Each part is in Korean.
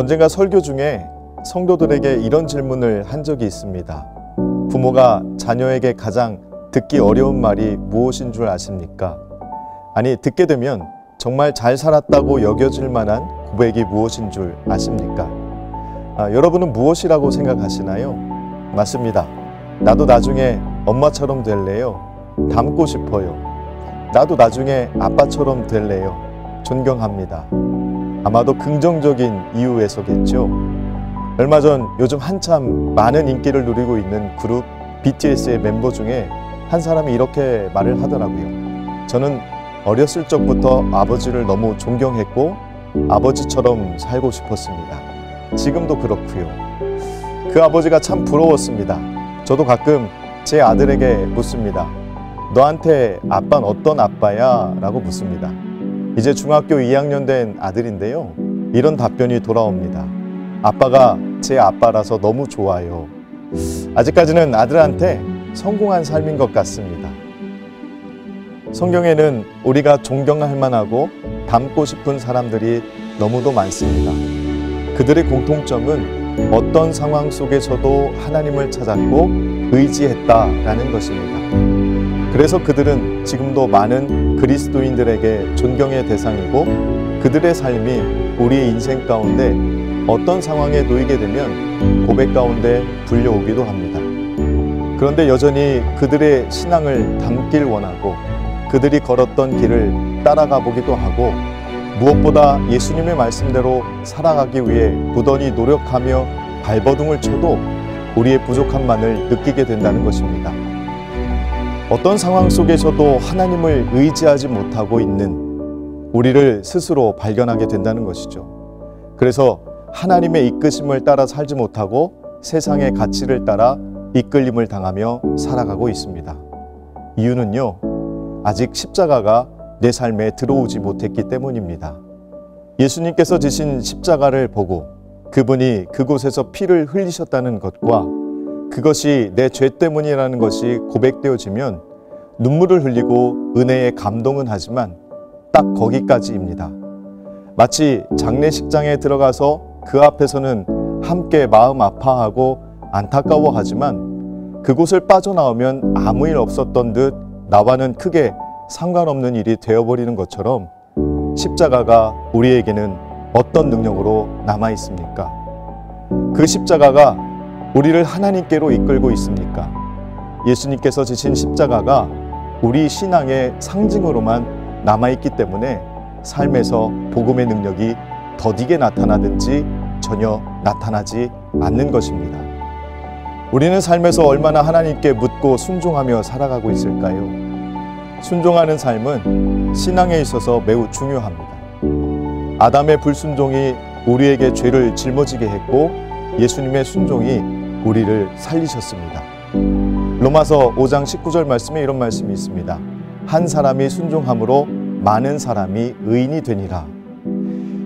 언젠가 설교 중에 성도들에게 이런 질문을 한 적이 있습니다. 부모가 자녀에게 가장 듣기 어려운 말이 무엇인 줄 아십니까? 아니, 듣게 되면 정말 잘 살았다고 여겨질 만한 고백이 무엇인 줄 아십니까? 여러분은 무엇이라고 생각하시나요? 맞습니다. 나도 나중에 엄마처럼 될래요. 닮고 싶어요. 나도 나중에 아빠처럼 될래요. 존경합니다. 아마도 긍정적인 이유에서겠죠. 얼마 전 요즘 한참 많은 인기를 누리고 있는 그룹 BTS의 멤버 중에 한 사람이 이렇게 말을 하더라고요. 저는 어렸을 적부터 아버지를 너무 존경했고 아버지처럼 살고 싶었습니다. 지금도 그렇고요. 그 아버지가 참 부러웠습니다. 저도 가끔 제 아들에게 묻습니다. 너한테 아빠는 어떤 아빠야? 라고 묻습니다. 이제 중학교 2학년 된 아들인데요. 이런 답변이 돌아옵니다. 아빠가 제 아빠라서 너무 좋아요. 아직까지는 아들한테 성공한 삶인 것 같습니다. 성경에는 우리가 존경할 만하고 닮고 싶은 사람들이 너무도 많습니다. 그들의 공통점은 어떤 상황 속에서도 하나님을 찾았고 의지했다라는 것입니다. 그래서 그들은 지금도 많은 그리스도인들에게 존경의 대상이고 그들의 삶이 우리의 인생 가운데 어떤 상황에 놓이게 되면 고백 가운데 불려오기도 합니다. 그런데 여전히 그들의 신앙을 담길 원하고 그들이 걸었던 길을 따라가 보기도 하고 무엇보다 예수님의 말씀대로 살아가기 위해 부단히 노력하며 발버둥을 쳐도 우리의 부족함만을 느끼게 된다는 것입니다. 어떤 상황 속에서도 하나님을 의지하지 못하고 있는 우리를 스스로 발견하게 된다는 것이죠. 그래서 하나님의 이끄심을 따라 살지 못하고 세상의 가치를 따라 이끌림을 당하며 살아가고 있습니다. 이유는요, 아직 십자가가 내 삶에 들어오지 못했기 때문입니다. 예수님께서 지신 십자가를 보고 그분이 그곳에서 피를 흘리셨다는 것과 그것이 내 죄 때문이라는 것이 고백되어지면 눈물을 흘리고 은혜에 감동은 하지만 딱 거기까지입니다. 마치 장례식장에 들어가서 그 앞에서는 함께 마음 아파하고 안타까워하지만 그곳을 빠져나오면 아무 일 없었던 듯 나와는 크게 상관없는 일이 되어버리는 것처럼 십자가가 우리에게는 어떤 능력으로 남아 있습니까? 그 십자가가 우리를 하나님께로 이끌고 있습니까? 예수님께서 지신 십자가가 우리 신앙의 상징으로만 남아있기 때문에 삶에서 복음의 능력이 더디게 나타나든지 전혀 나타나지 않는 것입니다. 우리는 삶에서 얼마나 하나님께 묻고 순종하며 살아가고 있을까요? 순종하는 삶은 신앙에 있어서 매우 중요합니다. 아담의 불순종이 우리에게 죄를 짊어지게 했고 예수님의 순종이 우리를 살리셨습니다. 로마서 5장 19절 말씀에 이런 말씀이 있습니다. 한 사람이 순종함으로 많은 사람이 의인이 되니라.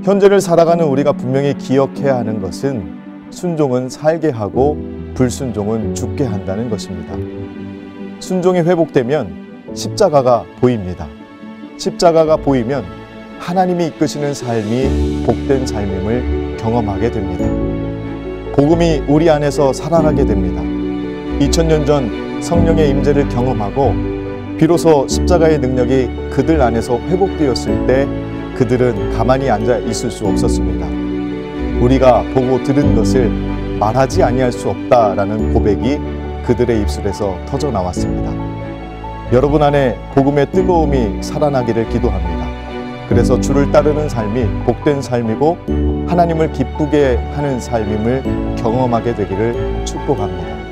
현재를 살아가는 우리가 분명히 기억해야 하는 것은 순종은 살게 하고 불순종은 죽게 한다는 것입니다. 순종이 회복되면 십자가가 보입니다. 십자가가 보이면 하나님이 이끄시는 삶이 복된 삶임을 경험하게 됩니다. 복음이 우리 안에서 살아나게 됩니다. 2000년 전 성령의 임재를 경험하고 비로소 십자가의 능력이 그들 안에서 회복되었을 때 그들은 가만히 앉아 있을 수 없었습니다. 우리가 보고 들은 것을 말하지 아니할 수 없다라는 고백이 그들의 입술에서 터져 나왔습니다. 여러분 안에 복음의 뜨거움이 살아나기를 기도합니다. 그래서 주를 따르는 삶이 복된 삶이고 하나님을 기쁘게 하는 삶임을 경험하게 되기를 축복합니다.